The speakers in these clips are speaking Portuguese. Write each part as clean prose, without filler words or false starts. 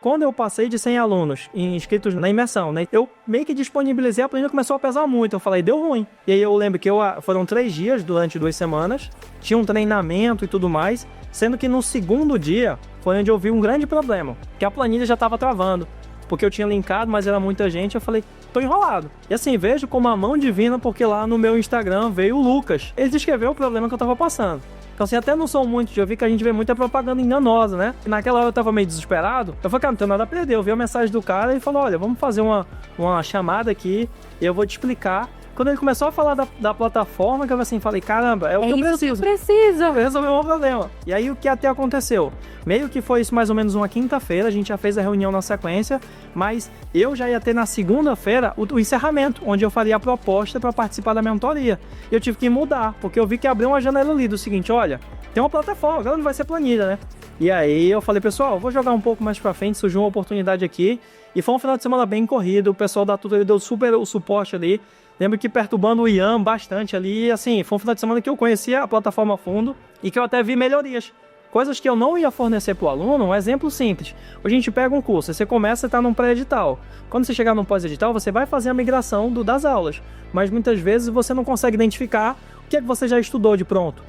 quando eu passei de 100 alunos inscritos na imersão, né, eu meio que disponibilizei, a planilha começou a pesar muito, eu falei, deu ruim. E aí eu lembro que foram 3 dias durante 2 semanas, tinha um treinamento e tudo mais, sendo que no segundo dia foi onde eu vi um grande problema, que a planilha já estava travando, porque eu tinha linkado, mas era muita gente, eu falei, tô enrolado. E assim, vejo como a mão divina, porque lá no meu Instagram veio o Lucas, ele descreveu o problema que eu tava passando. Então assim, até não sou muito, já vi que a gente vê muita propaganda enganosa, né? E naquela hora eu tava meio desesperado, eu falei, cara, não tenho nada a perder. Eu vi a mensagem do cara e falou, olha, vamos fazer uma chamada aqui e eu vou te explicar. Quando ele começou a falar da plataforma, que eu assim, falei, caramba, é o que eu preciso. Eu resolvi o problema. E aí o que até aconteceu? Meio que foi isso mais ou menos uma quinta-feira, a gente já fez a reunião na sequência, mas eu já ia ter na segunda-feira o encerramento, onde eu faria a proposta para participar da mentoria. E eu tive que mudar, porque eu vi que abriu uma janela ali do seguinte, olha, tem uma plataforma, agora não vai ser planilha, né? E aí eu falei, pessoal, vou jogar um pouco mais pra frente, surgiu uma oportunidade aqui, e foi um final de semana bem corrido, o pessoal da Tutor deu super o suporte ali. Lembro que perturbando o Ian bastante ali, e assim, foi um final de semana que eu conhecia a plataforma a fundo e que eu até vi melhorias. Coisas que eu não ia fornecer para o aluno, um exemplo simples. Hoje a gente pega um curso, você começa a estar num pré-edital. Quando você chegar num pós-edital, você vai fazer a migração das aulas. Mas muitas vezes você não consegue identificar o que é que você já estudou de pronto.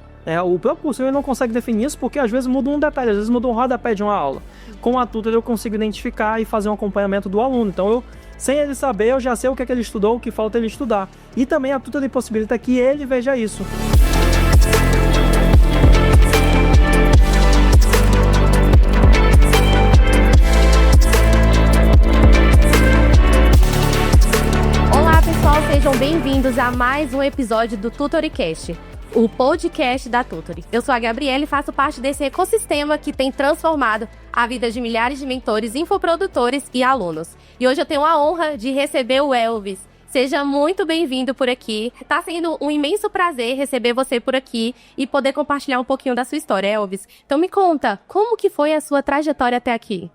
O próprio curso ele não consegue definir isso porque às vezes muda um detalhe, às vezes muda um rodapé de uma aula. Com a Tutor eu consigo identificar e fazer um acompanhamento do aluno. Então sem ele saber, eu já sei o que é que ele estudou, o que falta ele estudar. E também a Tutor possibilita que ele veja isso. Olá pessoal, sejam bem-vindos a mais um episódio do Tutoricast, o podcast da Tutor. Eu sou a Gabriela e faço parte desse ecossistema que tem transformado a vida de milhares de mentores, infoprodutores e alunos. E hoje eu tenho a honra de receber o Elvis. Seja muito bem-vindo por aqui. Tá sendo um imenso prazer receber você por aqui e poder compartilhar um pouquinho da sua história, Elvis. Então me conta, como que foi a sua trajetória até aqui?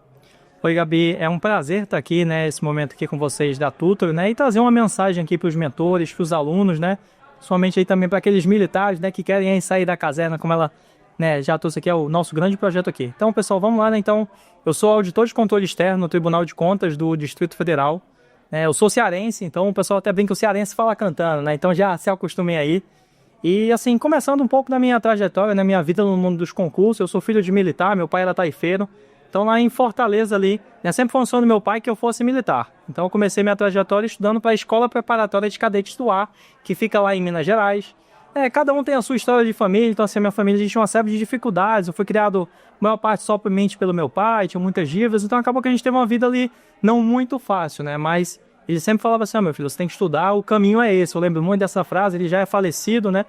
Oi, Gabi, é um prazer estar aqui, né, esse momento aqui com vocês da Tutor, né, e trazer uma mensagem aqui para os mentores, para os alunos, né, somente aí também para aqueles militares, né, que querem sair da caserna, como ela, né, já trouxe aqui, é o nosso grande projeto aqui. Então, pessoal, vamos lá, né, então, eu sou auditor de controle externo no Tribunal de Contas do Distrito Federal, né, eu sou cearense, então o pessoal até brinca que o cearense fala cantando, né, então já se acostumem aí. E assim, começando um pouco da minha trajetória, na minha vida no mundo dos concursos, eu sou filho de militar, meu pai era taifeiro. Então lá em Fortaleza ali, né, sempre foi um sonho do meu pai que eu fosse militar. Então eu comecei minha trajetória estudando para a Escola Preparatória de Cadetes do Ar, que fica lá em Minas Gerais. Cada um tem a sua história de família, então assim, a minha família a gente tinha uma série de dificuldades. Eu fui criado, a maior parte, somente pelo meu pai, tinha muitas dívidas, então acabou que a gente teve uma vida ali não muito fácil, né? Mas ele sempre falava assim, meu filho, você tem que estudar, o caminho é esse. Eu lembro muito dessa frase, ele já é falecido, né?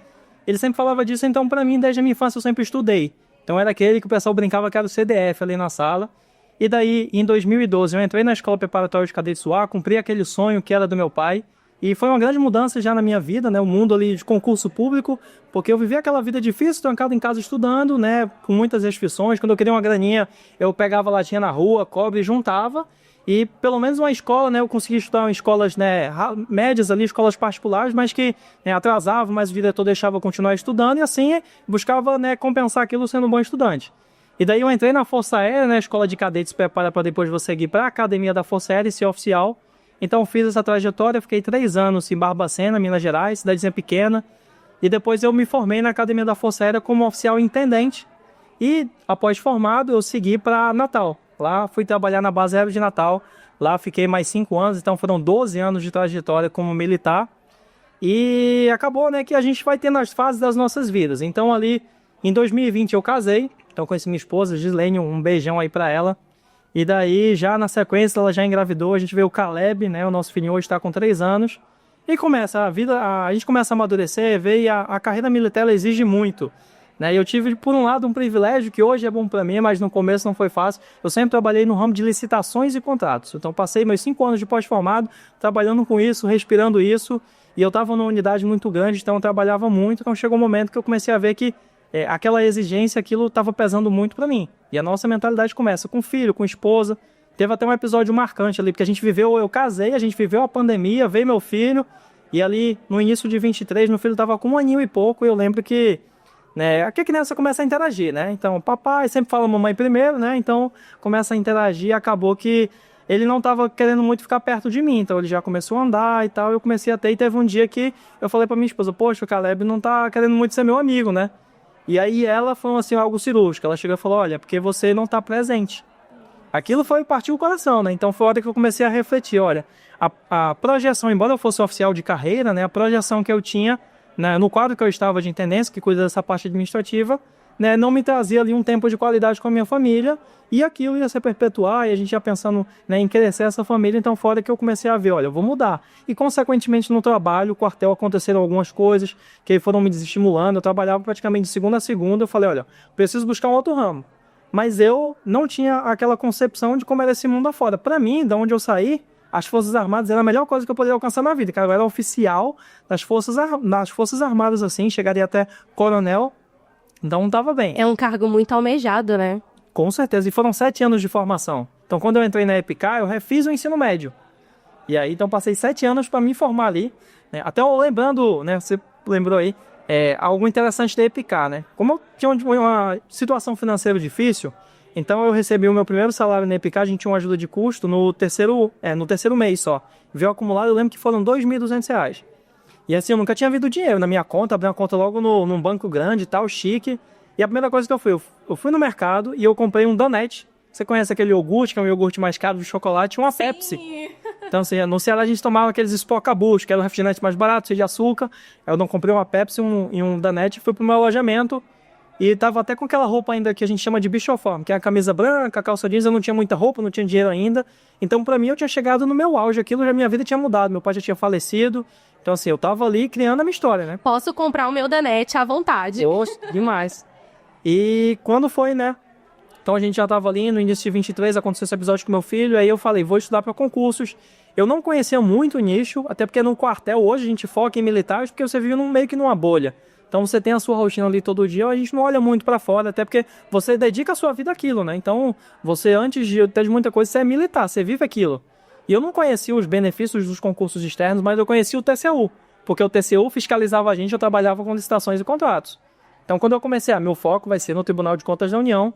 Ele sempre falava disso, então para mim, desde a minha infância eu sempre estudei. Então era aquele que o pessoal brincava que era o CDF ali na sala. E daí, em 2012, eu entrei na Escola Preparatória de Cadetes do Ar, cumpri aquele sonho que era do meu pai. E foi uma grande mudança já na minha vida, né? O mundo ali de concurso público, porque eu vivi aquela vida difícil, trancado em casa estudando, né? Com muitas restrições. Quando eu queria uma graninha, eu pegava latinha na rua, cobre e juntava. E pelo menos uma escola, né, eu consegui estudar em escolas, né, médias ali, escolas particulares, mas que, né, atrasavam, mas o diretor deixava eu continuar estudando e assim buscava, né, compensar aquilo sendo um bom estudante. E daí eu entrei na Força Aérea, né, escola de cadetes prepara para depois você seguir para a Academia da Força Aérea e ser oficial. Então fiz essa trajetória, fiquei 3 anos em Barbacena, Minas Gerais, cidadezinha pequena. E depois eu me formei na Academia da Força Aérea como oficial intendente. E após formado eu segui para Natal. Lá fui trabalhar na base aérea de Natal, lá fiquei mais 5 anos, então foram 12 anos de trajetória como militar. E acabou, né, que a gente vai tendo as fases das nossas vidas. Então ali, em 2020 eu casei, então conheci minha esposa, Gislene, um beijão aí pra ela. E daí, já na sequência, ela já engravidou, a gente vê o Caleb, né, o nosso filhinho hoje está com 3 anos. E começa a vida, a gente começa a amadurecer, e a carreira militar ela exige muito. Né? Eu tive, por um lado, um privilégio que hoje é bom para mim, mas no começo não foi fácil. Eu sempre trabalhei no ramo de licitações e contratos. Então, passei meus 5 anos de pós-formado trabalhando com isso, respirando isso. E eu estava numa unidade muito grande, então eu trabalhava muito. Então, chegou um momento que eu comecei a ver que aquela exigência, aquilo estava pesando muito para mim. E a nossa mentalidade começa com filho, com esposa. Teve até um episódio marcante ali, porque a gente viveu, eu casei, a gente viveu a pandemia, veio meu filho. E ali, no início de 23, meu filho estava com 1 aninho e pouco. E eu lembro que né? Aqui a criança começa a interagir, né? Então, papai sempre fala mamãe primeiro, né? Então, começa a interagir, acabou que ele não estava querendo muito ficar perto de mim, então ele já começou a andar e tal, eu comecei a ter, e teve um dia que eu falei pra minha esposa, poxa, o Caleb não tá querendo muito ser meu amigo, né? E aí ela falou assim, algo cirúrgico, ela chegou e falou, olha, porque você não tá presente. Aquilo foi partir o coração, né? Então foi a hora que eu comecei a refletir, olha, a projeção, embora eu fosse oficial de carreira, né, a projeção que eu tinha, né, no quadro que eu estava de intendência, que cuida dessa parte administrativa, né, não me trazia ali um tempo de qualidade com a minha família, e aquilo ia se perpetuar, e a gente ia pensando, né, em crescer essa família, então foi a hora que eu comecei a ver, olha, eu vou mudar. E consequentemente no trabalho, o quartel, aconteceram algumas coisas que foram me desestimulando, eu trabalhava praticamente de segunda a segunda, eu falei, olha, preciso buscar um outro ramo. Mas eu não tinha aquela concepção de como era esse mundo afora. Para mim, de onde eu saí, as Forças Armadas era a melhor coisa que eu poderia alcançar na vida. Cara, eu era oficial das Forças Armadas, assim, chegaria até coronel, então tava bem. É um cargo muito almejado, né? Com certeza, e foram 7 anos de formação. Então quando eu entrei na EPK, eu refiz o ensino médio. E aí, então passei 7 anos para me formar ali, né? Até lembrando, né, você lembrou aí, algo interessante da EPK, né? Como eu tinha uma situação financeira difícil, então eu recebi o meu primeiro salário na EPK, a gente tinha uma ajuda de custo no terceiro mês só. Veio acumulado, eu lembro que foram R$2.200. E assim, eu nunca tinha visto dinheiro na minha conta, abri uma conta logo num banco grande e tal, chique. E a primeira coisa que eu fui no mercado e eu comprei um Danette. Você conhece aquele iogurte, que é um iogurte mais caro de chocolate, e uma Pepsi. Então, assim, no Ceará a gente tomava aqueles Spocabush, que era o refrigerante mais barato, cheio de açúcar. Eu não comprei uma Pepsi e um Danette, fui pro meu alojamento. E tava até com aquela roupa ainda que a gente chama de bichoforme, que é a camisa branca, a calça jeans, eu não tinha muita roupa, não tinha dinheiro ainda. Então, pra mim, eu tinha chegado no meu auge, aquilo já minha vida tinha mudado, meu pai já tinha falecido. Então, assim, eu tava ali criando a minha história, né? Posso comprar o meu Danette à vontade. Oxe, demais. E quando foi, né? Então a gente já tava ali no início de 23, aconteceu esse episódio com meu filho, aí eu falei, vou estudar para concursos. Eu não conhecia muito o nicho, até porque no quartel hoje a gente foca em militares, porque você vive meio que numa bolha. Então você tem a sua rotina ali todo dia, a gente não olha muito para fora, até porque você dedica a sua vida àquilo, né? Então você, antes de ter muita coisa, você é militar, você vive aquilo. E eu não conhecia os benefícios dos concursos externos, mas eu conhecia o TCU, porque o TCU fiscalizava a gente, eu trabalhava com licitações e contratos. Então quando eu comecei, meu foco vai ser no Tribunal de Contas da União.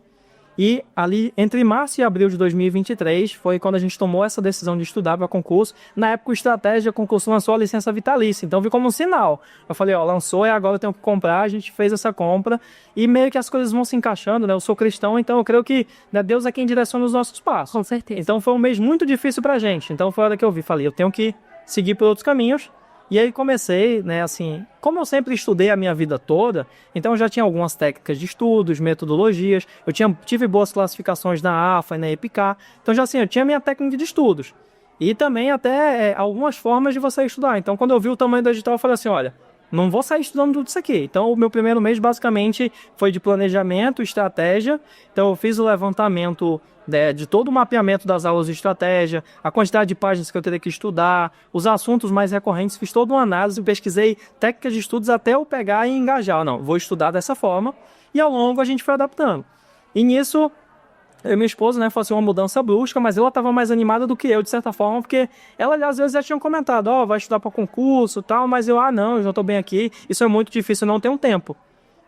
E ali, entre março e abril de 2023, foi quando a gente tomou essa decisão de estudar para concurso. Na época, o Estratégia Concurso lançou a licença vitalícia, então vi como um sinal. Eu falei, lançou e agora eu tenho que comprar, a gente fez essa compra. E meio que as coisas vão se encaixando, né? Eu sou cristão, então eu creio que, né, Deus é quem direciona os nossos passos. Com certeza. Então foi um mês muito difícil pra gente. Então foi a hora que eu vi, falei, eu tenho que seguir por outros caminhos. E aí comecei, né, assim, como eu sempre estudei a minha vida toda, então eu já tinha algumas técnicas de estudos, metodologias, tive boas classificações na AFA e na EPK, então já assim, eu tinha minha técnica de estudos. E também até algumas formas de você estudar. Então quando eu vi o tamanho do edital, eu falei assim, olha, não vou sair estudando tudo isso aqui. Então o meu primeiro mês basicamente foi de planejamento, estratégia, então eu fiz o levantamento de todo o mapeamento das aulas de estratégia, a quantidade de páginas que eu teria que estudar, os assuntos mais recorrentes, fiz toda uma análise, pesquisei técnicas de estudos até eu pegar e engajar. Não, vou estudar dessa forma, e ao longo a gente foi adaptando. E nisso, eu e minha esposa, né, foi assim, uma mudança brusca, mas ela estava mais animada do que eu, de certa forma, porque ela, às vezes, já tinha comentado, vai estudar para concurso e tal, mas eu já estou bem aqui, isso é muito difícil, eu não tenho tempo.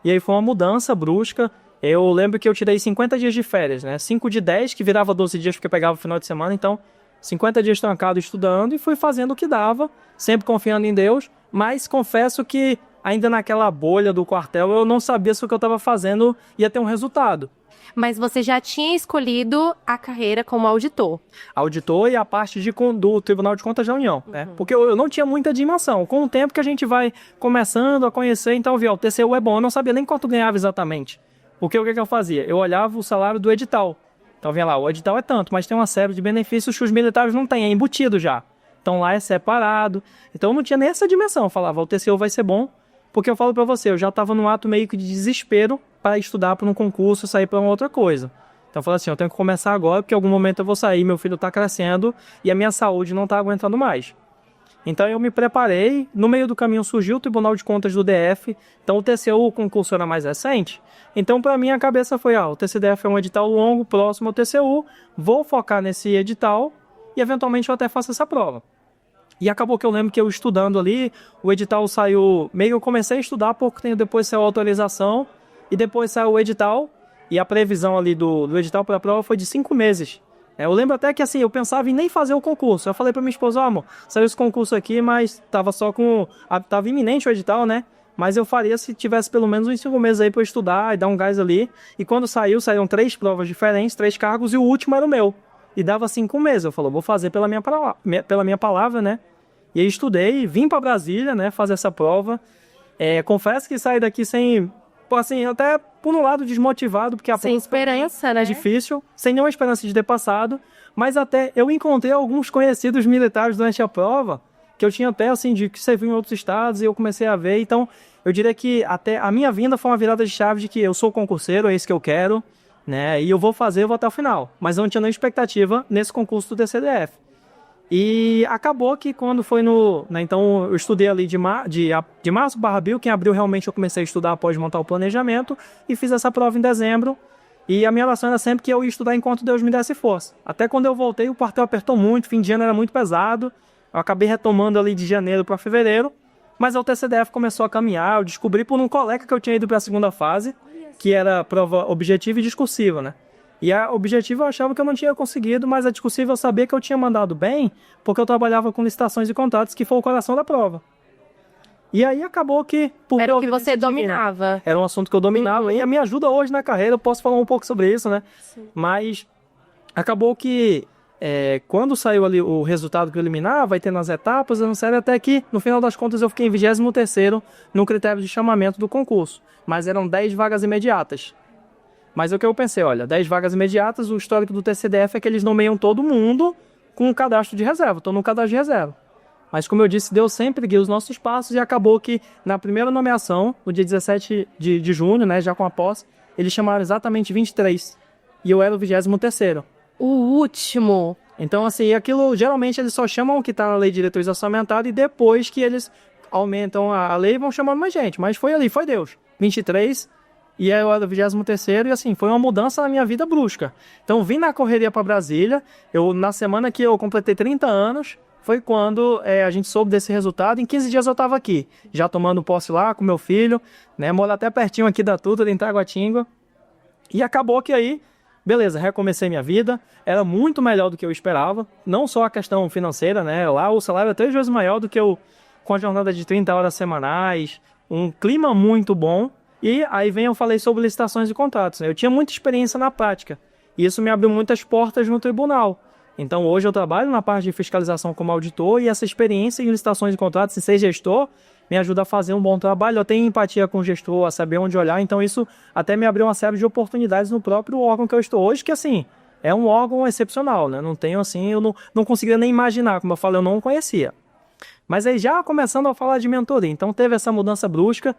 E aí foi uma mudança brusca. Eu lembro que eu tirei 50 dias de férias, né? 5 de 10, que virava 12 dias porque pegava o final de semana. Então, 50 dias trancado estudando e fui fazendo o que dava, sempre confiando em Deus. Mas confesso que ainda naquela bolha do quartel eu não sabia se o que eu estava fazendo ia ter um resultado. Mas você já tinha escolhido a carreira como auditor. Auditor e a parte do Tribunal de Contas da União, né? Porque eu não tinha muita dimensão. Com o tempo que a gente vai começando a conhecer, então, o TCU é bom. Eu não sabia nem quanto ganhava exatamente. Porque o que eu fazia? Eu olhava o salário do edital. Então, vinha lá, o edital é tanto, mas tem uma série de benefícios que os militares não têm, é embutido já. Então, lá é separado. Então, eu não tinha nem essa dimensão. Eu falava, o TCU vai ser bom, porque eu falo pra você, eu já estava num ato meio que de desespero para estudar para um concurso, sair para uma outra coisa. Então, eu falei assim, eu tenho que começar agora, porque em algum momento eu vou sair, meu filho está crescendo e a minha saúde não está aguentando mais. Então eu me preparei, no meio do caminho surgiu o Tribunal de Contas do DF, então o TCU, o concurso era mais recente, então para mim a cabeça foi, o TCDF é um edital longo, próximo ao TCU, vou focar nesse edital e eventualmente eu até faço essa prova. E acabou que eu lembro que eu estudando ali, o edital saiu, meio que eu comecei a estudar, pouco tempo depois saiu a autorização, e depois saiu o edital, e a previsão ali do edital para a prova foi de 5 meses. Eu lembro até que assim, eu pensava em nem fazer o concurso. Eu falei pra minha esposa, amor, saiu esse concurso aqui, mas tava tava iminente o edital, né? Mas eu faria se tivesse pelo menos uns 5 meses aí pra eu estudar e dar um gás ali. E quando saíram 3 provas diferentes, 3 cargos, e o último era o meu. E dava 5 meses. Eu falei, vou fazer pela minha palavra, né? E aí estudei, vim pra Brasília, né, fazer essa prova. Confesso que saí daqui sem... assim, até por um lado desmotivado, porque sem esperança, né? É difícil, sem nenhuma esperança de ter passado, mas até eu encontrei alguns conhecidos militares durante a prova, que eu tinha até, assim, de que serviu em outros estados, e eu comecei a ver. Então, eu diria que até a minha vinda foi uma virada de chave de que eu sou concurseiro, é isso que eu quero, né, e eu vou até o final. Mas eu não tinha nenhuma expectativa nesse concurso do TCDF. E acabou que quando foi então eu estudei ali de março / abril, que em abril realmente eu comecei a estudar após montar o planejamento, e fiz essa prova em dezembro, e a minha oração era sempre que eu ia estudar enquanto Deus me desse força. Até quando eu voltei, o quartel apertou muito, fim de ano era muito pesado, eu acabei retomando ali de janeiro para fevereiro, mas o TCDF começou a caminhar, eu descobri por um colega que eu tinha ido para a segunda fase, que era prova objetiva e discursiva, né? E a objetiva eu achava que eu não tinha conseguido, mas a discursiva eu sabia que eu tinha mandado bem, porque eu trabalhava com licitações e contratos, que foi o coração da prova. E aí acabou que... Era o que você dominava. Era um assunto que eu dominava, e a minha ajuda hoje na carreira, eu posso falar um pouco sobre isso, né? Sim. Mas acabou que quando saiu ali o resultado preliminar, vai ter nas etapas, eu não sei, até que no final das contas eu fiquei em 23º no critério de chamamento do concurso. Mas eram 10 vagas imediatas. Mas o que eu pensei, olha, 10 vagas imediatas, o histórico do TCDF é que eles nomeiam todo mundo com um cadastro de reserva, estou no cadastro de reserva. Mas como eu disse, Deus sempre guia os nossos passos, e acabou que na primeira nomeação, no dia 17 de junho, né, já com a posse, eles chamaram exatamente 23, e eu era o 23º. O último. Então, assim, aquilo, geralmente eles só chamam o que está na lei de diretriz orçamentária, e depois que eles aumentam a lei, vão chamando mais gente. Mas foi ali, foi Deus. 23, e eu era o 23º, e assim, foi uma mudança na minha vida brusca. Então, vim na correria para Brasília, na semana que eu completei 30 anos, foi quando a gente soube desse resultado. Em 15 dias eu estava aqui, já tomando posse lá com meu filho, né, moro até pertinho aqui da Tutor, em Taguatinga. E acabou que aí, beleza, recomecei minha vida, era muito melhor do que eu esperava, não só a questão financeira, né, lá o salário é 3 vezes maior do que com a jornada de 30 horas semanais, um clima muito bom. E aí eu falei sobre licitações e contratos, né? Eu tinha muita experiência na prática, e isso me abriu muitas portas no tribunal. Então hoje eu trabalho na parte de fiscalização como auditor, e essa experiência em licitações e contratos, em ser gestor, me ajuda a fazer um bom trabalho. Eu tenho empatia com o gestor, a saber onde olhar, então isso até me abriu uma série de oportunidades no próprio órgão que eu estou hoje, que assim, é um órgão excepcional, né? Não tenho assim, eu não conseguia nem imaginar, como eu falei, eu não conhecia. Mas aí já começando a falar de mentoria, então teve essa mudança brusca.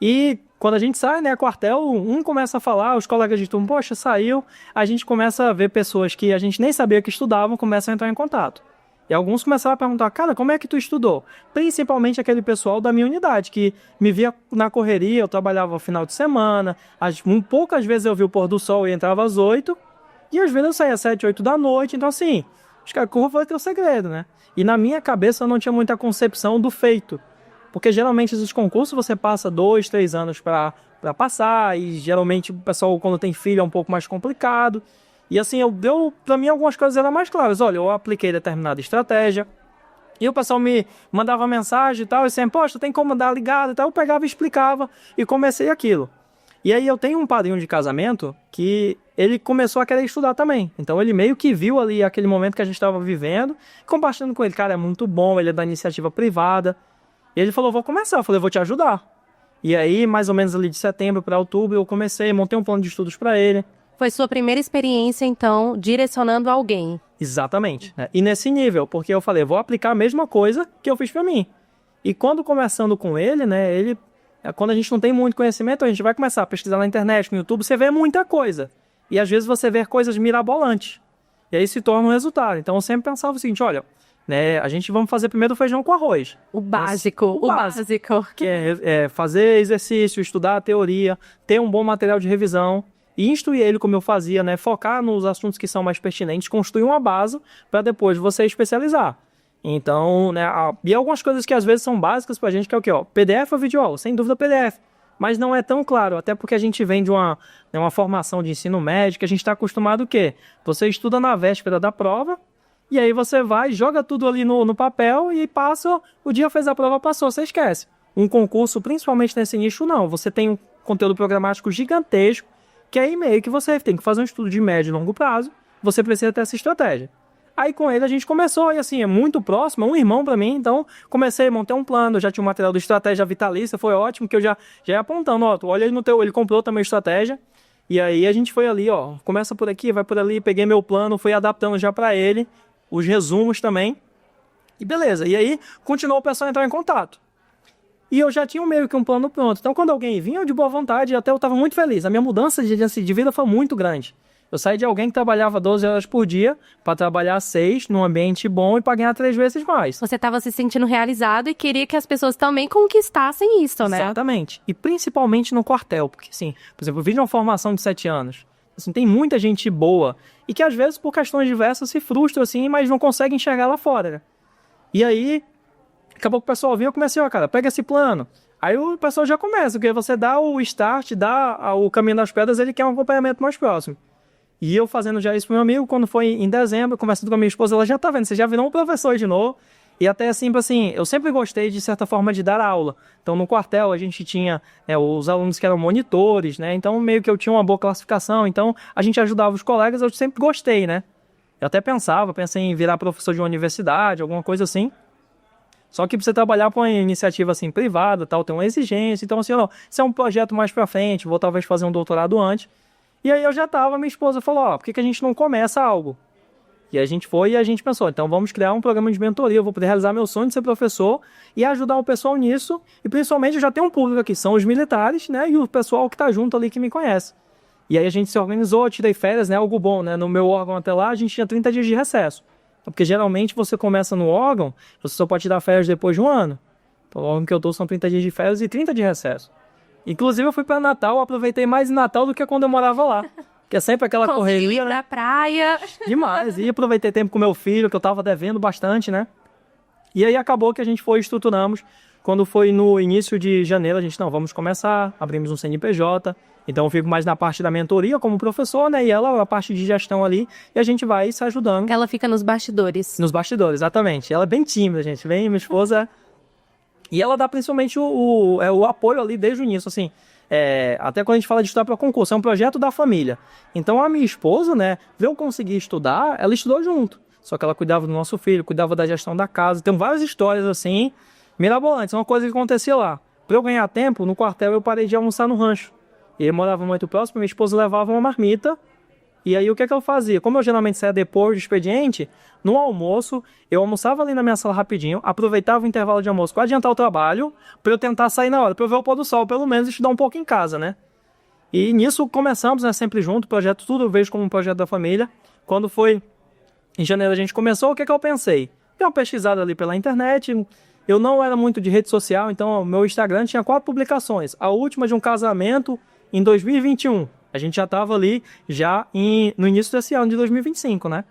E quando a gente sai, né, quartel, começa a falar, os colegas de turno, poxa, saiu, a gente começa a ver pessoas que a gente nem sabia que estudavam, começam a entrar em contato. E alguns começaram a perguntar, cara, como é que tu estudou? Principalmente aquele pessoal da minha unidade, que me via na correria, eu trabalhava no final de semana, poucas vezes eu via o pôr do sol e entrava às 8, e às vezes eu saía às 7, 8 da noite, então assim, acho que a curva vai ter o segredo, né? E na minha cabeça eu não tinha muita concepção do feito. Porque geralmente esses concursos você passa 2, 3 anos para passar, e geralmente o pessoal, quando tem filho, é um pouco mais complicado. E assim, para mim algumas coisas eram mais claras. Olha, eu apliquei determinada estratégia, e o pessoal me mandava mensagem e tal, e sempre, poxa, tem como dar ligado e tal. Eu pegava e explicava, e comecei aquilo. E aí eu tenho um padrinho de casamento que ele começou a querer estudar também. Então ele meio que viu ali aquele momento que a gente estava vivendo, compartilhando com ele, cara, é muito bom, ele é da iniciativa privada. E ele falou, vou começar. Eu falei, vou te ajudar. E aí, mais ou menos ali de setembro para outubro, eu comecei, montei um plano de estudos para ele. Foi sua primeira experiência, então, direcionando alguém. Exatamente. E nesse nível, porque eu falei, vou aplicar a mesma coisa que eu fiz para mim. E quando conversando com ele, né, quando a gente não tem muito conhecimento, a gente vai começar a pesquisar na internet, no YouTube, você vê muita coisa. E às vezes você vê coisas mirabolantes. E aí se torna um resultado. Então eu sempre pensava o seguinte, olha, né, a gente vamos fazer primeiro o feijão com arroz. O básico, o básico. Que é fazer exercício, estudar a teoria, ter um bom material de revisão e instruir ele como eu fazia, né, focar nos assuntos que são mais pertinentes, construir uma base para depois você especializar. Então, né, e algumas coisas que às vezes são básicas pra gente, que é o quê? PDF ou videoaula? Sem dúvida PDF. mas não é tão claro, até porque a gente vem de uma formação de ensino médio, que a gente está acostumado o quê? Você estuda na véspera da prova, e aí você vai, joga tudo ali no papel e passa, o dia fez a prova, passou, você esquece. Um concurso, principalmente nesse nicho, não. Você tem um conteúdo programático gigantesco, que aí meio que você tem que fazer um estudo de médio e longo prazo, você precisa ter essa estratégia. Aí com ele a gente começou, e assim, é muito próximo, é um irmão pra mim, então comecei a montar um plano, eu já tinha um material do estratégia vitalícia, foi ótimo, que eu já ia apontando, ó, tu olha aí no teu, ele comprou também estratégia, e aí a gente foi ali, ó, começa por aqui, vai por ali, peguei meu plano, fui adaptando já pra ele, os resumos também, e beleza, e aí continuou o pessoal a entrar em contato. E eu já tinha meio que um plano pronto. Então, quando alguém vinha, eu de boa vontade, até eu estava muito feliz. A minha mudança de vida foi muito grande. Eu saí de alguém que trabalhava 12 horas por dia para trabalhar 6 num ambiente bom e para ganhar 3 vezes mais. Você estava se sentindo realizado e queria que as pessoas também conquistassem isso, né? Exatamente. E principalmente no quartel. Porque, assim, por exemplo, eu vim de uma formação de 7 anos. Assim, tem muita gente boa e que, às vezes, por questões diversas, se frustra, assim, mas não consegue enxergar lá fora, né? E aí, acabou que o pessoal viu, eu comecei, ó, cara, pega esse plano. Aí o pessoal já começa, porque você dá o start, dá o caminho das pedras, ele quer um acompanhamento mais próximo. E eu fazendo já isso pro meu amigo, quando foi em dezembro, conversando com a minha esposa, ela já tá vendo, você já virou um professor de novo. E até assim, eu sempre gostei, de certa forma, de dar aula. Então, no quartel, a gente tinha os alunos que eram monitores, né? Então, meio que eu tinha uma boa classificação. Então, a gente ajudava os colegas, eu sempre gostei, né? Eu até pensei em virar professor de uma universidade, alguma coisa assim. Só que pra você trabalhar com uma iniciativa assim, privada, tal, tem uma exigência. Então, assim, isso é um projeto mais pra frente, vou talvez fazer um doutorado antes. E aí eu já tava, minha esposa falou, ó, por que a gente não começa algo? E a gente foi e a gente pensou, então vamos criar um programa de mentoria, eu vou poder realizar meu sonho de ser professor e ajudar o pessoal nisso. E principalmente eu já tenho um público aqui, são os militares, né, e o pessoal que tá junto ali que me conhece. E aí a gente se organizou, tirei férias, né, algo bom, né, no meu órgão até lá a gente tinha 30 dias de recesso. Porque geralmente você começa no órgão, você só pode tirar férias depois de um ano. Então, o órgão que eu tô são 30 dias de férias e 30 de recesso. Inclusive, eu fui para Natal, aproveitei mais em Natal do que quando eu morava lá. Que é sempre aquela correria, né? Da praia. Demais. E aproveitei tempo com meu filho, que eu tava devendo bastante, né? E aí acabou que a gente estruturamos. Quando foi no início de janeiro, a gente, não, vamos começar, abrimos um CNPJ. Então eu fico mais na parte da mentoria como professor, né? E ela, a parte de gestão ali, e a gente vai se ajudando. Ela fica nos bastidores. Nos bastidores, exatamente. Ela é bem tímida, gente. Bem, minha esposa... E ela dá principalmente o apoio ali desde o início, assim. Até quando a gente fala de estudar para concurso, é um projeto da família. Então a minha esposa, né, ver eu conseguir estudar, ela estudou junto. Só que ela cuidava do nosso filho, cuidava da gestão da casa. Tem várias histórias assim, mirabolantes. Uma coisa que acontecia lá. Para eu ganhar tempo, no quartel eu parei de almoçar no rancho. Ele morava muito próximo, minha esposa levava uma marmita. E aí o que eu fazia? Como eu geralmente saía depois do expediente, no almoço, eu almoçava ali na minha sala rapidinho, aproveitava o intervalo de almoço para adiantar o trabalho, para eu tentar sair na hora, para eu ver o pôr do sol, pelo menos estudar um pouco em casa, né? E nisso começamos, né, sempre junto, o projeto tudo eu vejo como um projeto da família. Quando foi em janeiro a gente começou, o que eu pensei? Dei uma pesquisada ali pela internet, eu não era muito de rede social, então o meu Instagram tinha 4 publicações. A última de um casamento em 2021. A gente já estava ali no início desse ano de 2025, né?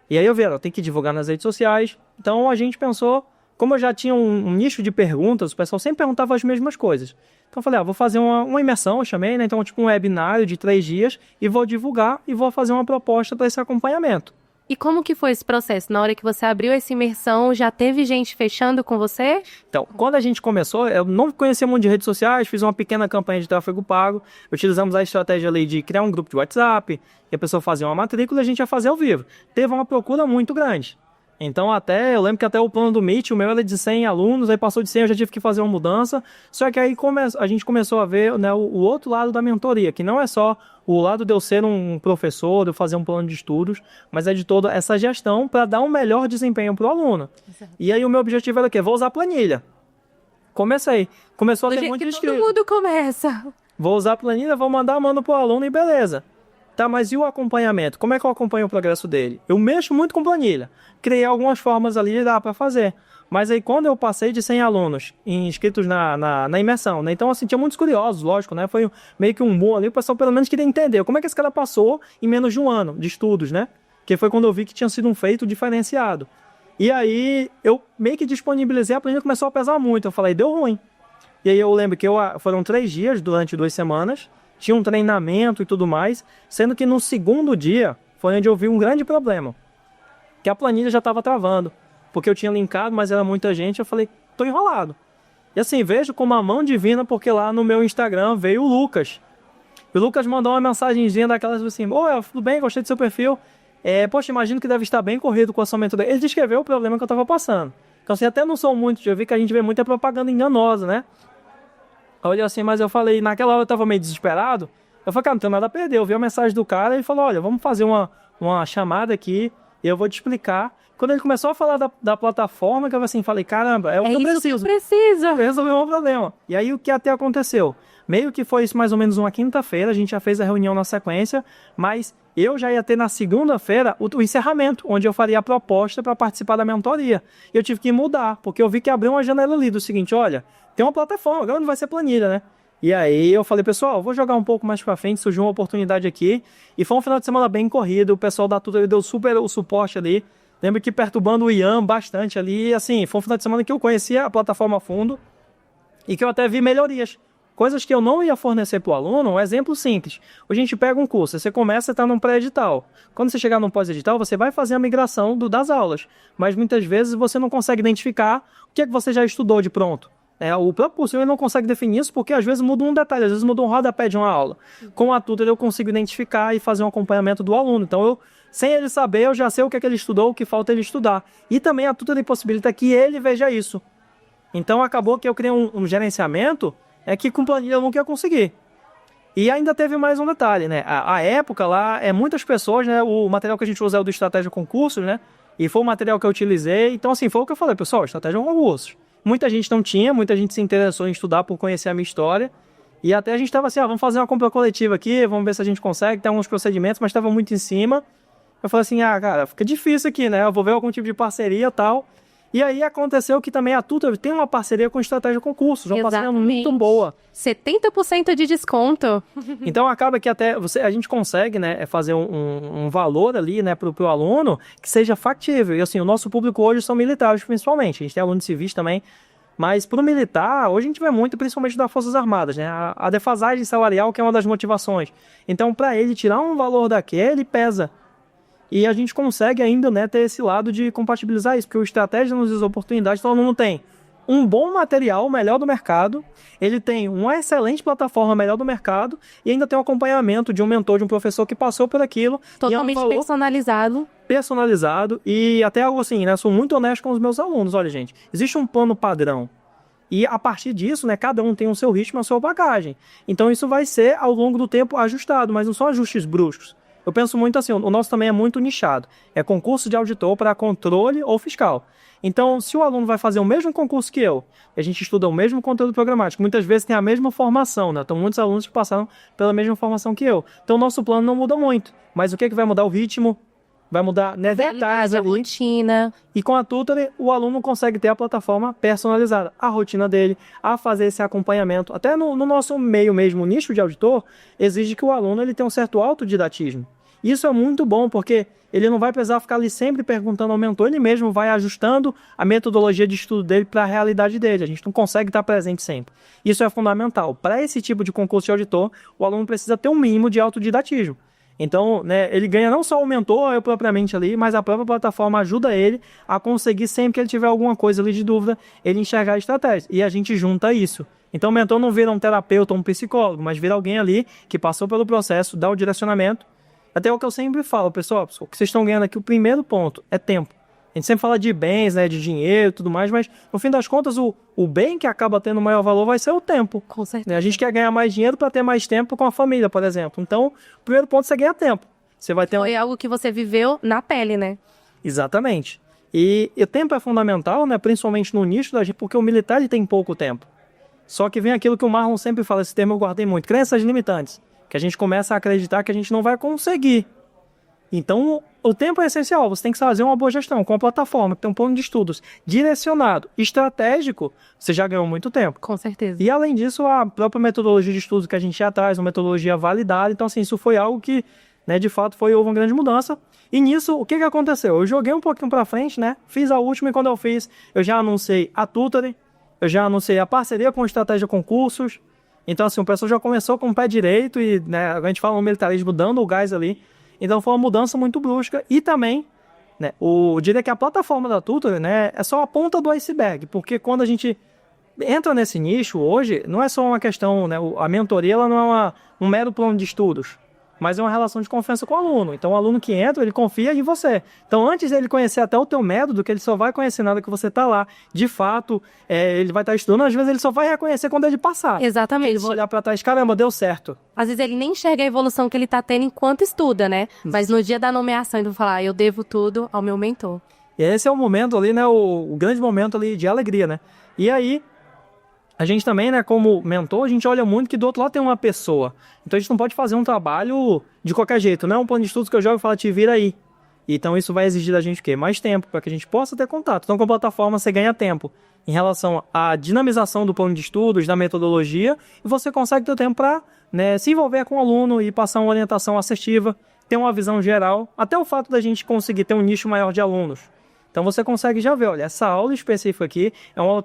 E aí eu vi, tem que divulgar nas redes sociais. Então a gente pensou, como eu já tinha um nicho de perguntas, o pessoal sempre perguntava as mesmas coisas. Então eu falei, vou fazer uma imersão, eu chamei, né? Então tipo um webinário de 3 dias e vou divulgar e vou fazer uma proposta para esse acompanhamento. E como que foi esse processo? Na hora que você abriu essa imersão, já teve gente fechando com você? Então, quando a gente começou, eu não conhecia muito de redes sociais, fiz uma pequena campanha de tráfego pago, utilizamos a estratégia ali de criar um grupo de WhatsApp, e a pessoa fazia uma matrícula e a gente ia fazer ao vivo. Teve uma procura muito grande. Então, eu lembro que até o plano do Meet, o meu era de 100 alunos, aí passou de 100, eu já tive que fazer uma mudança. Só que aí a gente começou a ver, né, o outro lado da mentoria, que não é só o lado de eu ser um professor, de eu fazer um plano de estudos, mas é de toda essa gestão para dar um melhor desempenho para o aluno. Exato. E aí o meu objetivo era o quê? Vou usar a planilha. Comecei. Começou a ter muito inscrito. Todo mundo começa. Vou usar a planilha, vou mando para o aluno e beleza. Tá, mas e o acompanhamento? Como é que eu acompanho o progresso dele? Eu mexo muito com planilha. Criei algumas formas ali, dá para fazer. Mas aí quando eu passei de 100 alunos inscritos na imersão, né? Então assim, tinha muitos curiosos, lógico, né? Foi meio que um boom ali, o pessoal pelo menos queria entender como é que esse cara passou em menos de um ano de estudos, né? Que foi quando eu vi que tinha sido um feito diferenciado. E aí eu meio que disponibilizei, a planilha começou a pesar muito. Eu falei, deu ruim. E aí eu lembro que foram 3 dias durante 2 semanas, tinha um treinamento e tudo mais, sendo que no segundo dia foi onde eu vi um grande problema, que a planilha já estava travando, porque eu tinha linkado, mas era muita gente, eu falei, tô enrolado. E assim, vejo como a mão divina, porque lá no meu Instagram veio o Lucas. E o Lucas mandou uma mensagenzinha daquelas assim, tudo bem, gostei do seu perfil. Poxa, imagino que deve estar bem corrido com o orçamento dele. Ele descreveu o problema que eu estava passando. Então assim, até não sou muito de ouvir, que a gente vê muita propaganda enganosa, né? Olha assim, mas eu falei, naquela hora eu estava meio desesperado. Eu falei, cara, não tenho nada a perder. Eu vi a mensagem do cara e ele falou, olha, vamos fazer uma chamada aqui e eu vou te explicar. Quando ele começou a falar da plataforma, que eu assim, falei, caramba, é o que eu preciso. Precisa Resolver um problema. E aí o que até aconteceu? Meio que foi isso mais ou menos uma quinta-feira, a gente já fez a reunião na sequência, mas eu já ia ter na segunda-feira o encerramento, onde eu faria a proposta para participar da mentoria. E eu tive que mudar, porque eu vi que abriu uma janela ali do seguinte, olha, tem uma plataforma, agora não vai ser planilha, né? E aí eu falei, pessoal, vou jogar um pouco mais pra frente, surgiu uma oportunidade aqui, e foi um final de semana bem corrido, o pessoal da Tutor deu super o suporte ali, lembro que perturbando o Ian bastante ali, assim, foi um final de semana que eu conhecia a plataforma a fundo, e que eu até vi melhorias. Coisas que eu não ia fornecer para o aluno, um exemplo simples. A gente pega um curso, você começa a estar num pré-edital. Quando você chegar num pós-edital, você vai fazer a migração das aulas. Mas muitas vezes você não consegue identificar o que é que você já estudou de pronto. O próprio curso ele não consegue definir isso porque às vezes muda um detalhe, às vezes muda um rodapé de uma aula. Com a Tutor eu consigo identificar e fazer um acompanhamento do aluno. Então, sem ele saber, eu já sei o que é que ele estudou, o que falta ele estudar. E também a Tutor possibilita que ele veja isso. Então, acabou que eu criei um gerenciamento que com planilha eu nunca ia conseguir. E ainda teve mais um detalhe, né? A época lá, muitas pessoas, né? O material que a gente usa é o do Estratégia Concursos, né? E foi o material que eu utilizei. Então, assim, foi o que eu falei, pessoal, Estratégia Concursos. Muita gente não tinha, muita gente se interessou em estudar por conhecer a minha história. E até a gente estava assim, vamos fazer uma compra coletiva aqui, vamos ver se a gente consegue, tem alguns procedimentos, mas estava muito em cima. Eu falei assim, cara, fica difícil aqui, né? Eu vou ver algum tipo de parceria e tal. E aí aconteceu que também a Tutor tem uma parceria com Estratégia Concursos, uma parceria muito boa. 70% de desconto. Então acaba que até a gente consegue, né, fazer um valor ali, né, pro aluno que seja factível. E assim, o nosso público hoje são militares principalmente, a gente tem alunos civis também, mas pro militar, hoje a gente vê muito, principalmente das Forças Armadas, né, a defasagem salarial que é uma das motivações. Então para ele tirar um valor daquele pesa. E a gente consegue ainda, né, ter esse lado de compatibilizar isso, porque o Estratégia nos diz oportunidades, então o aluno tem um bom material, melhor do mercado, ele tem uma excelente plataforma, melhor do mercado, e ainda tem um acompanhamento de um mentor, de um professor que passou por aquilo. Totalmente personalizado. Personalizado, e até algo assim, né, sou muito honesto com os meus alunos, olha gente, existe um plano padrão, e a partir disso, né, cada um tem o seu ritmo, a sua bagagem. Então isso vai ser, ao longo do tempo, ajustado, mas não são ajustes bruscos. Eu penso muito assim, o nosso também é muito nichado. É concurso de auditor para controle ou fiscal. Então, se o aluno vai fazer o mesmo concurso que eu, a gente estuda o mesmo conteúdo programático, muitas vezes tem a mesma formação, né? Então, muitos alunos que passaram pela mesma formação que eu. Então, o nosso plano não muda muito. Mas o que vai mudar? O ritmo, vai mudar, né, detalhes, a rotina. E com a Tutor, o aluno consegue ter a plataforma personalizada, a rotina dele, a fazer esse acompanhamento. Até no nosso meio mesmo, nicho de auditor, exige que o aluno ele tenha um certo autodidatismo. Isso é muito bom, porque ele não vai precisar ficar ali sempre perguntando ao mentor, ele mesmo vai ajustando a metodologia de estudo dele para a realidade dele. A gente não consegue estar presente sempre. Isso é fundamental. Para esse tipo de concurso de auditor, o aluno precisa ter um mínimo de autodidatismo. Então, né, ele ganha não só o mentor, eu propriamente ali, mas a própria plataforma ajuda ele a conseguir, sempre que ele tiver alguma coisa ali de dúvida, ele enxergar a estratégia. E a gente junta isso. Então, o mentor não vira um terapeuta ou um psicólogo, mas vira alguém ali que passou pelo processo, dá o direcionamento. Até o que eu sempre falo, pessoal, o que vocês estão ganhando aqui, o primeiro ponto é tempo. A gente sempre fala de bens, né, de dinheiro e tudo mais, mas no fim das contas, o bem que acaba tendo maior valor vai ser o tempo. Com certeza. A gente quer ganhar mais dinheiro para ter mais tempo com a família, por exemplo. Então, o primeiro ponto é você ganhar tempo. Você vai ter Foi algo que você viveu na pele, né? Exatamente. E o tempo é fundamental, né, principalmente no nicho da gente, porque o militar ele tem pouco tempo. Só que vem aquilo que o Marlon sempre fala, esse termo eu guardei muito, crenças limitantes. Que a gente começa a acreditar que a gente não vai conseguir. Então, o tempo é essencial. Você tem que fazer uma boa gestão com a plataforma, que tem um plano de estudos direcionado, estratégico, você já ganhou muito tempo. Com certeza. E, além disso, a própria metodologia de estudo que a gente já traz, uma metodologia validada. Então, assim, isso foi algo que, né, de fato, houve uma grande mudança. E nisso, o que aconteceu? Eu joguei um pouquinho para frente, né? Fiz a última e quando eu fiz, eu já anunciei a Tutor. eu já anunciei a parceria com Estratégia Concursos. Então, assim, o pessoal já começou com o pé direito e, né, a gente fala no militarismo dando o gás ali. Então, foi uma mudança muito brusca. E também, né, eu diria que a plataforma da Tutor, né, é só a ponta do iceberg. Porque quando a gente entra nesse nicho hoje, não é só uma questão, né, a mentoria ela não é um mero plano de estudos, mas é uma relação de confiança com o aluno. Então, o aluno que entra, ele confia em você. Então, antes dele conhecer até o teu método, que ele só vai conhecer nada que você está lá. De fato, ele vai estar estudando, às vezes ele só vai reconhecer quando ele passar. Exatamente. Ele vai olhar para trás, caramba, deu certo. Às vezes ele nem enxerga a evolução que ele tá tendo enquanto estuda, né? Mas no dia da nomeação ele vai falar, eu devo tudo ao meu mentor. E esse é o momento ali, né, o grande momento ali de alegria, né? E aí, a gente também, né, como mentor, a gente olha muito que do outro lado tem uma pessoa. Então a gente não pode fazer um trabalho de qualquer jeito. Não é um plano de estudos que eu jogo e falo, te vira aí. Então isso vai exigir da gente o quê? Mais tempo, para que a gente possa ter contato. Então com a plataforma você ganha tempo em relação à dinamização do plano de estudos, da metodologia, e você consegue ter tempo para, né, se envolver com o aluno e passar uma orientação assertiva, ter uma visão geral, até o fato da gente conseguir ter um nicho maior de alunos. Então você consegue já ver, olha, essa aula específica aqui,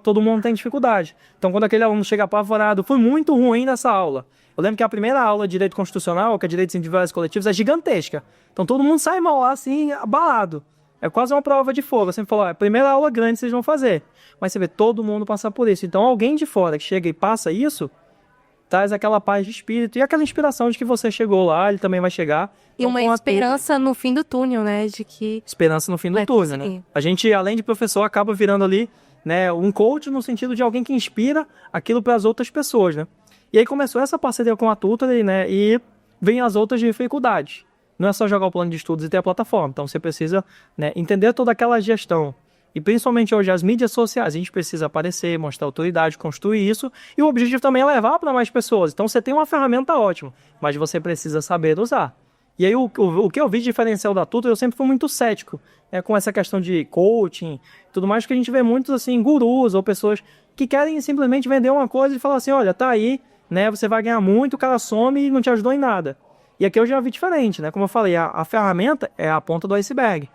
todo mundo tem dificuldade. Então quando aquele aluno chega apavorado, foi muito ruim nessa aula. Eu lembro que a primeira aula de Direito Constitucional, que é Direitos Individuais e Coletivos, é gigantesca. Então todo mundo sai mal lá, assim, abalado. É quase uma prova de fogo. Eu sempre falo, a primeira aula grande vocês vão fazer. Mas você vê todo mundo passar por isso. Então alguém de fora que chega e passa isso, traz aquela paz de espírito e aquela inspiração de que você chegou lá, ele também vai chegar. E uma esperança no fim do túnel, né? De que... Esperança no fim do túnel, né? A gente, além de professor, acaba virando ali, né, um coach no sentido de alguém que inspira aquilo para as outras pessoas, né? E aí começou essa parceria com a Tutor, né? E vem as outras dificuldades. Não é só jogar o plano de estudos e ter a plataforma. Então você precisa, né, entender toda aquela gestão. E principalmente hoje as mídias sociais, a gente precisa aparecer, mostrar autoridade, construir isso. E o objetivo também é levar para mais pessoas. Então você tem uma ferramenta ótima, mas você precisa saber usar. E aí o que eu vi de diferencial da Tutor, eu sempre fui muito cético, com essa questão de coaching, tudo mais, que a gente vê muitos assim, gurus ou pessoas que querem simplesmente vender uma coisa e falar assim, olha, tá aí, né, você vai ganhar muito, o cara some e não te ajudou em nada. E aqui eu já vi diferente, né? Como eu falei, a ferramenta é a ponta do iceberg.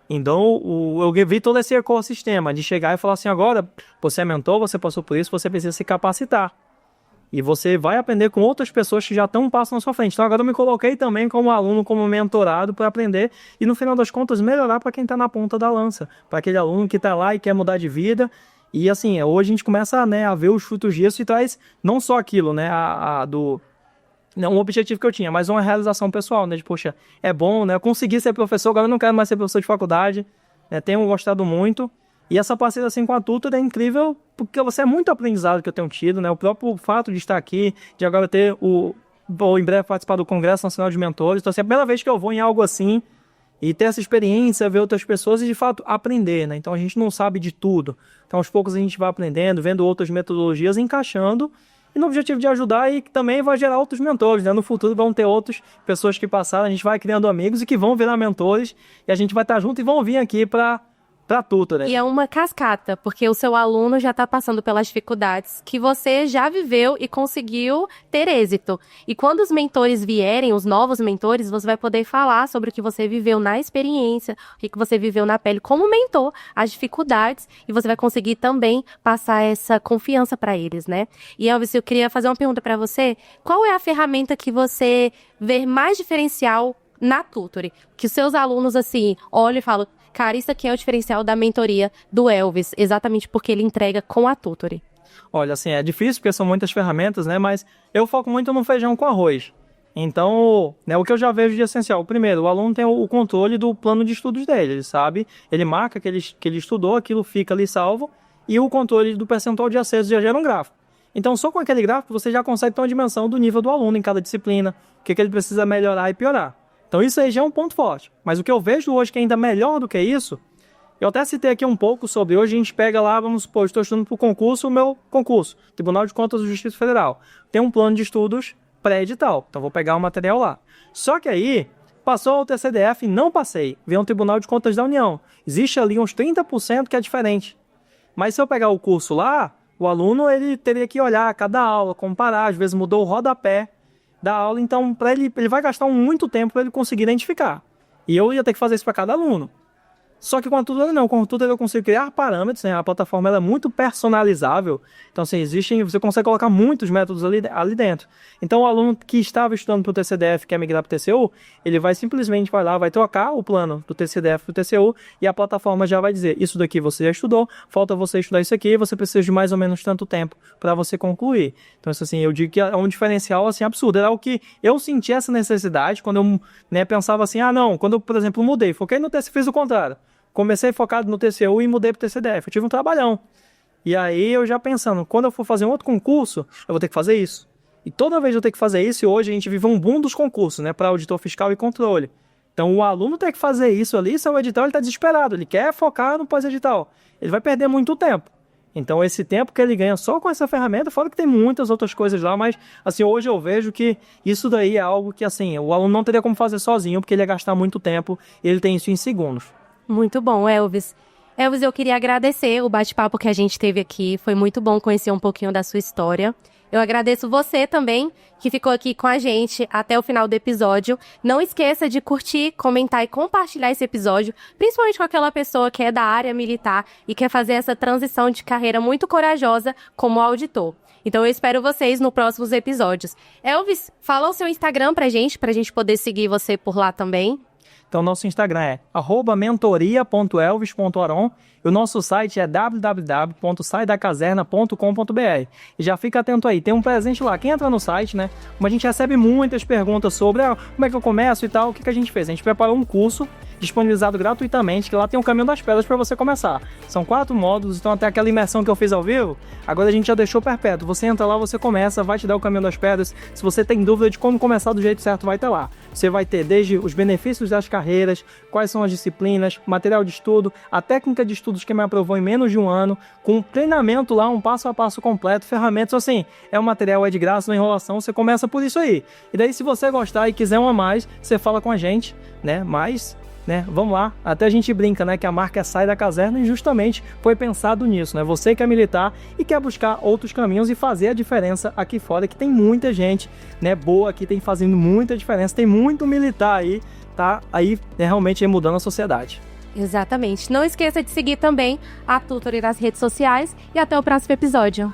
Então, eu vi todo esse ecossistema de chegar e falar assim, agora, você é mentor, você passou por isso, você precisa se capacitar. E você vai aprender com outras pessoas que já estão um passo na sua frente. Então, agora eu me coloquei também como aluno, como mentorado para aprender e, no final das contas, melhorar para quem está na ponta da lança. Para aquele aluno que está lá e quer mudar de vida. E, assim, hoje a gente começa, né, a ver os frutos disso e traz não só aquilo, né, um objetivo que eu tinha, mas uma realização pessoal, né? De, poxa, é bom, né? Eu consegui ser professor, agora eu não quero mais ser professor de faculdade, né? Tenho gostado muito. E essa parceria assim com a Tutor é incrível, porque você é muito aprendizado que eu tenho tido, né? O próprio fato de estar aqui, de agora ter vou em breve participar do Congresso Nacional de Mentores. Então, assim, é a primeira vez que eu vou em algo assim e ter essa experiência, ver outras pessoas e, de fato, aprender, né? Então, a gente não sabe de tudo. Então, aos poucos a gente vai aprendendo, vendo outras metodologias, encaixando. E no objetivo de ajudar e que também vai gerar outros mentores, né? No futuro vão ter outras pessoas que passaram, a gente vai criando amigos e que vão virar mentores e a gente vai estar junto e vão vir aqui para Tutor, né? E é uma cascata, porque o seu aluno já está passando pelas dificuldades que você já viveu e conseguiu ter êxito. E quando os mentores vierem, os novos mentores, você vai poder falar sobre o que você viveu na experiência, o que você viveu na pele como mentor, as dificuldades, e você vai conseguir também passar essa confiança para eles, né? E Elvis, eu queria fazer uma pergunta para você. Qual é a ferramenta que você vê mais diferencial na Tutor? Que os seus alunos, assim, olham e falam, cara, isso aqui é o diferencial da mentoria do Elvis, exatamente porque ele entrega com a Tutor. Olha, assim, é difícil porque são muitas ferramentas, né? Mas eu foco muito no feijão com arroz. Então, né, o que eu já vejo de essencial. Primeiro, o aluno tem o controle do plano de estudos dele, ele sabe? Ele marca que ele estudou, aquilo fica ali salvo, e o controle do percentual de acesso já gera um gráfico. Então, só com aquele gráfico você já consegue ter uma dimensão do nível do aluno em cada disciplina, o que ele precisa melhorar e piorar. Então isso aí já é um ponto forte. Mas o que eu vejo hoje que é ainda melhor do que isso, eu até citei aqui um pouco sobre, hoje a gente pega lá, vamos supor, estou estudando para o concurso, o meu concurso, Tribunal de Contas do Distrito Federal. Tem um plano de estudos pré-edital, então vou pegar o material lá. Só que aí, passou ao TCDF e não passei, vem um Tribunal de Contas da União. Existe ali uns 30% que é diferente. Mas se eu pegar o curso lá, o aluno ele teria que olhar cada aula, comparar, às vezes mudou o rodapé da aula, então ele vai gastar muito tempo para ele conseguir identificar. E eu ia ter que fazer isso para cada aluno. Só que com a Tutor não, com a Tutor eu consigo criar parâmetros, né? A plataforma ela é muito personalizável, então assim, você consegue colocar muitos métodos ali dentro. Então o aluno que estava estudando para o TCDF, quer migrar para o TCU, ele vai simplesmente vai trocar o plano do TCDF para o TCU e a plataforma já vai dizer, isso daqui você já estudou, falta você estudar isso aqui, você precisa de mais ou menos tanto tempo para você concluir. Então assim, eu digo que é um diferencial assim, absurdo, era o que eu senti essa necessidade quando eu, né, pensava assim, não, quando eu, por exemplo, mudei, foquei no TCU, fiz o contrário. Comecei focado no TCU e mudei para o TCDF. Eu tive um trabalhão. E aí eu já pensando, quando eu for fazer um outro concurso, eu vou ter que fazer isso. E toda vez eu tenho que fazer isso, e hoje a gente vive um boom dos concursos, né, para auditor fiscal e controle. Então o aluno tem que fazer isso ali, se é o edital, ele está desesperado, ele quer focar no pós-edital. Ele vai perder muito tempo. Então esse tempo que ele ganha só com essa ferramenta, fora que tem muitas outras coisas lá, mas assim, hoje eu vejo que isso daí é algo que assim, o aluno não teria como fazer sozinho, porque ele ia gastar muito tempo, e ele tem isso em segundos. Muito bom, Elvis. Elvis, eu queria agradecer o bate-papo que a gente teve aqui. Foi muito bom conhecer um pouquinho da sua história. Eu agradeço você também, que ficou aqui com a gente até o final do episódio. Não esqueça de curtir, comentar e compartilhar esse episódio, principalmente com aquela pessoa que é da área militar e quer fazer essa transição de carreira muito corajosa como auditor. Então eu espero vocês nos próximos episódios. Elvis, fala o seu Instagram pra gente poder seguir você por lá também. Então, nosso Instagram é @mentoria.elvis.aron e o nosso site é www.saidacaserna.com.br. E já fica atento aí, tem um presente lá. Quem entra no site, né? Como a gente recebe muitas perguntas sobre como é que eu começo e tal, o que a gente fez? A gente preparou um curso disponibilizado gratuitamente, que lá tem um caminho das pedras para você começar. São 4 módulos, então até aquela imersão que eu fiz ao vivo, agora a gente já deixou perpétuo. Você entra lá, você começa, vai te dar o caminho das pedras. Se você tem dúvida de como começar do jeito certo, vai ter lá. Você vai ter desde os benefícios das carreiras, quais são as disciplinas, material de estudo, a técnica de estudos que me aprovou em menos de um ano, com treinamento lá, um passo a passo completo, ferramentas, assim, o material é de graça, não é enrolação, você começa por isso aí. E daí se você gostar e quiser um a mais, você fala com a gente, né, mas... vamos lá, até a gente brinca, né, que a marca Sai da Caserna e justamente foi pensado nisso, né, você que é militar e quer buscar outros caminhos e fazer a diferença aqui fora, que tem muita gente, né, boa aqui, tem fazendo muita diferença, tem muito militar aí, tá aí, né, realmente mudando a sociedade. Exatamente, não esqueça de seguir também a Tutor nas redes sociais e até o próximo episódio.